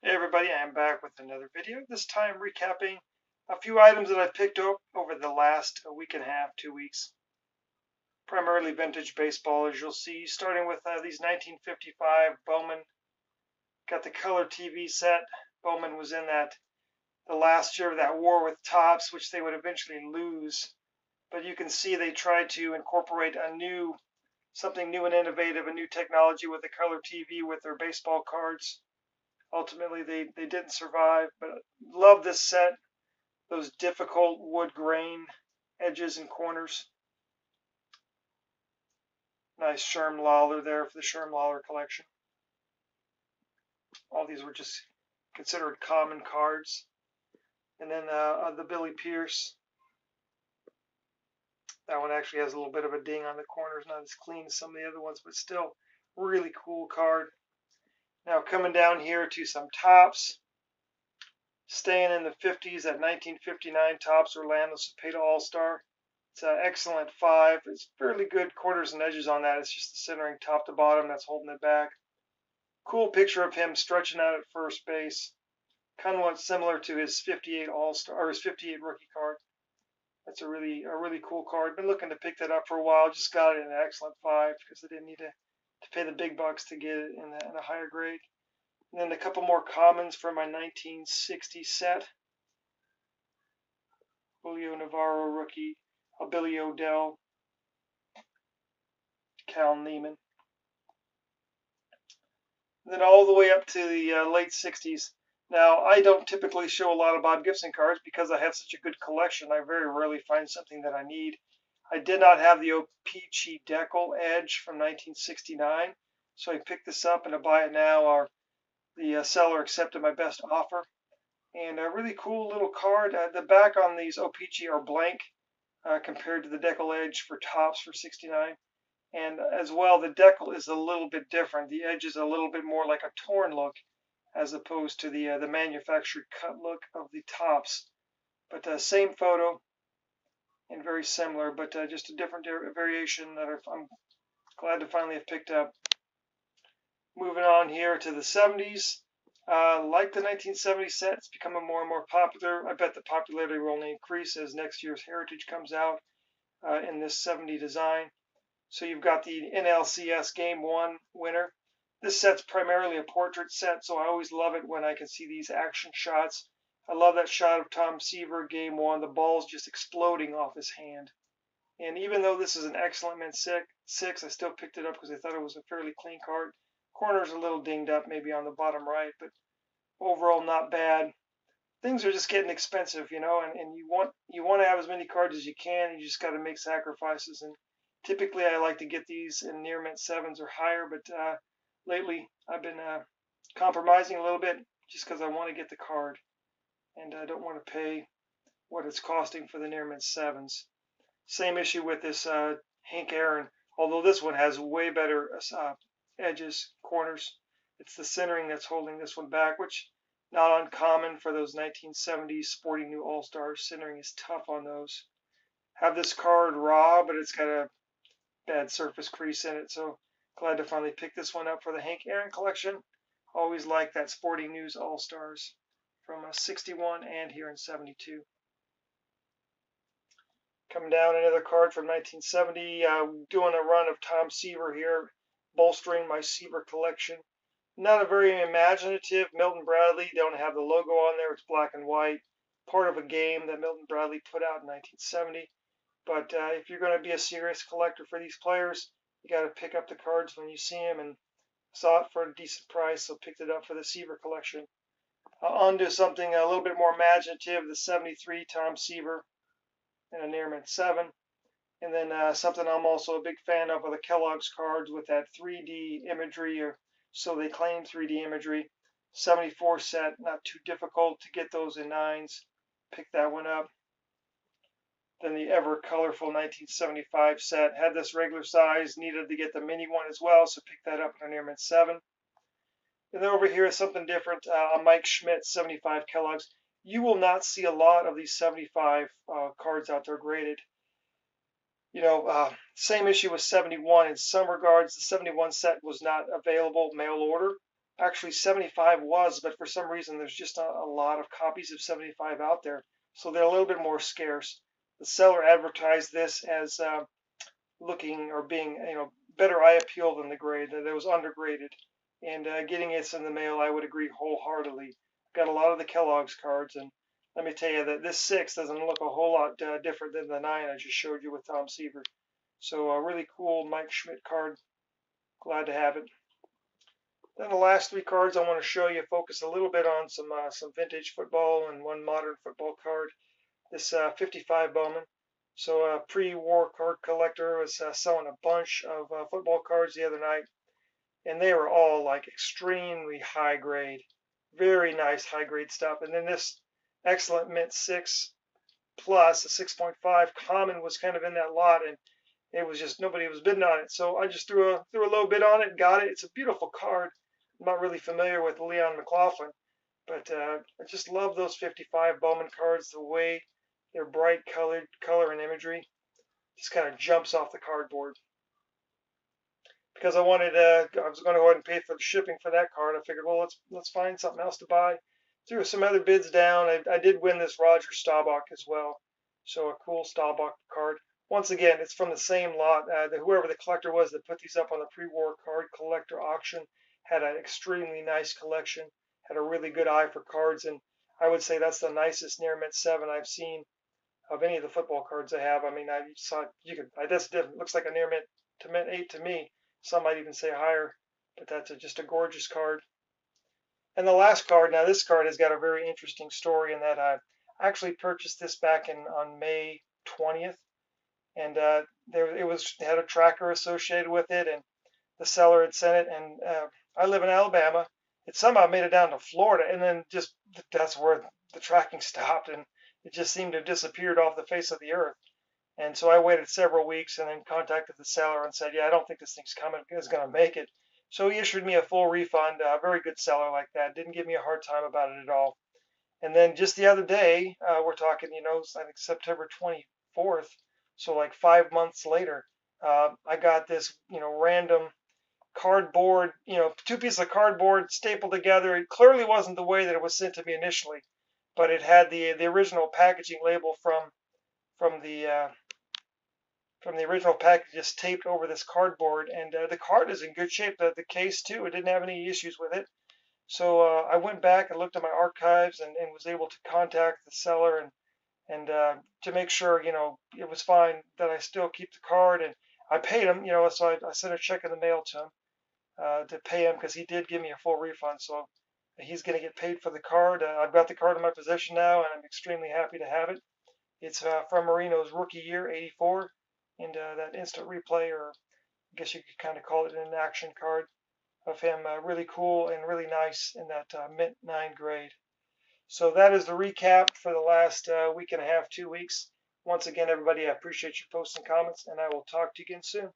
Hey everybody, I am back with another video, this time recapping a few items that I've picked up over the last week and a half, 2 weeks. Primarily vintage baseball, as you'll see, starting with these 1955 Bowman. Got the color TV set. Bowman was in the last year of that war with Topps, which they would eventually lose. But you can see they tried to incorporate something new and innovative, a new technology with the color TV with their baseball cards. Ultimately, they didn't survive, but love this set. Those difficult wood grain edges and corners. Nice Sherm Lawler there for the Sherm Lawler collection. All these were just considered common cards. And then the Billy Pierce. That one actually has a little bit of a ding on the corners, not as clean as some of the other ones, but still really cool card. Now coming down here to some Topps. Staying in the 50s at 1959 Topps Orlando Cepeda All-Star. It's an excellent 5. It's fairly good corners and edges on that. It's just the centering top to bottom that's holding it back. Cool picture of him stretching out at first base. Kind of what's similar to his 58 All-Star or his 58 rookie card. That's a really cool card. Been looking to pick that up for a while. Just got it in an excellent 5 because I didn't need to pay the big bucks to get it in a higher grade. And then a couple more commons from my 1960 set. Julio Navarro rookie, Billy O'Dell, Cal Neiman. And then all the way up to the late 60s. Now, I don't typically show a lot of Bob Gibson cards because I have such a good collection. I very rarely find something that I need. I did not have the O-Pee-Chee Decal Edge from 1969, so I picked this up and to buy it now, or the seller accepted my best offer. And a really cool little card. The back on these O-Pee-Chee are blank compared to the Decal Edge for Topps for 69. And as well, the decal is a little bit different. The edge is a little bit more like a torn look as opposed to the manufactured cut look of the Topps. But same photo and very similar, but just a different variation that I'm glad to finally have picked up. Moving on here to the 70s. Like the 1970 set, it's becoming more and more popular. I bet the popularity will only increase as next year's Heritage comes out in this 70 design. So you've got the NLCS Game 1 winner. This set's primarily a portrait set, so I always love it when I can see these action shots. I love that shot of Tom Seaver Game 1. The ball's just exploding off his hand. And even though this is an excellent Mint 6, I still picked it up because I thought it was a fairly clean card. Corner's a little dinged up maybe on the bottom right, but overall not bad. Things are just getting expensive, you know, and you want to have as many cards as you can. You just got to make sacrifices. And typically I like to get these in near Mint 7s or higher, but lately I've been compromising a little bit just because I want to get the card and I don't want to pay what it's costing for the near Mint 7s. Same issue with this Hank Aaron, although this one has way better edges, corners. It's the centering that's holding this one back, which not uncommon for those 1970s sporting new All-Stars. Centering is tough on those. Have this card raw, but it's got a bad surface crease in it, so glad to finally pick this one up for the Hank Aaron collection. Always like that Sporting News All-Stars from 61 and here in 72. Coming down, another card from 1970. Doing a run of Tom Seaver here, bolstering my Seaver collection. Not a very imaginative Milton Bradley. Don't have the logo on there. It's black and white. Part of a game that Milton Bradley put out in 1970. But if you're going to be a serious collector for these players, you got to pick up the cards when you see them, and saw it for a decent price, so picked it up for the Seaver collection. On to something a little bit more imaginative, the 73 Tom Seaver and a near Mint 7. And then something I'm also a big fan of are the Kelloggs cards with that 3D imagery, or so they claim 3D imagery. 74 set, not too difficult to get those in 9s. Pick that one up. Then the ever colorful 1975 set. Had this regular size, needed to get the mini one as well, so pick that up in a near Mint 7. And then over here is something different, a Mike Schmidt 75 Kellogg's. You will not see a lot of these 75 cards out there graded. You know, same issue with 71. In some regards, the 71 set was not available mail order. Actually, 75 was, but for some reason there's just a lot of copies of 75 out there, so they're a little bit more scarce. The seller advertised this as looking or being, better eye appeal than the grade, that it was undergraded. And getting this in the mail, I would agree wholeheartedly. Got a lot of the Kellogg's cards, and let me tell you that this 6 doesn't look a whole lot different than the 9 I just showed you with Tom Seaver. So a really cool Mike Schmidt card. Glad to have it. Then the last 3 cards I want to show you focus a little bit on some vintage football and one modern football card. This 55 Bowman. So a pre-war card collector was selling a bunch of football cards the other night, and they were all like extremely high grade, very nice high grade stuff. And then this excellent mint 6 plus, a 6.5 common was kind of in that lot, and it was just nobody was bidding on it. So I just threw a low bid on it, got it. It's a beautiful card. I'm not really familiar with Leon McLaughlin, but I just love those 55 Bowman cards. The way they're bright colored, color and imagery just kind of jumps off the cardboard. Because I was going to go ahead and pay for the shipping for that card. I figured, well, let's find something else to buy. Threw some other bids down. I did win this Roger Staubach as well, so a cool Staubach card. Once again, it's from the same lot. Whoever the collector was that put these up on the pre-war card collector auction had an extremely nice collection, had a really good eye for cards, and I would say that's the nicest near mint 7 I've seen of any of the football cards I have. I mean, I saw this looks like a near mint to mint 8 to me. Some might even say higher, but that's just a gorgeous card. And the last card, now this card has got a very interesting story in that I actually purchased this back on May 20th, and had a tracker associated with it, and the seller had sent it, and I live in Alabama. It somehow made it down to Florida, and then just that's where the tracking stopped, and it just seemed to have disappeared off the face of the earth. And so I waited several weeks and then contacted the seller and said, yeah, I don't think this thing's is going to make it. So he issued me a full refund. A very good seller like that. Didn't give me a hard time about it at all. And then just the other day, we're talking, I think September 24th. So like 5 months later, I got this, random cardboard, 2 pieces of cardboard stapled together. It clearly wasn't the way that it was sent to me initially, but it had the original packaging label from the original package just taped over this cardboard, and the card is in good shape. The case too, it didn't have any issues with it. So I went back and looked at my archives and was able to contact the seller and to make sure it was fine that I still keep the card, and I paid him, so I sent a check in the mail to him to pay him because he did give me a full refund. So he's going to get paid for the card. I've got the card in my possession now, and I'm extremely happy to have it. It's from Marino's rookie year, '84. And that instant replay, or I guess you could kind of call it an action card of him, really cool and really nice in that mint 9 grade. So that is the recap for the last week and a half, 2 weeks. Once again, everybody, I appreciate your posts and comments, and I will talk to you again soon.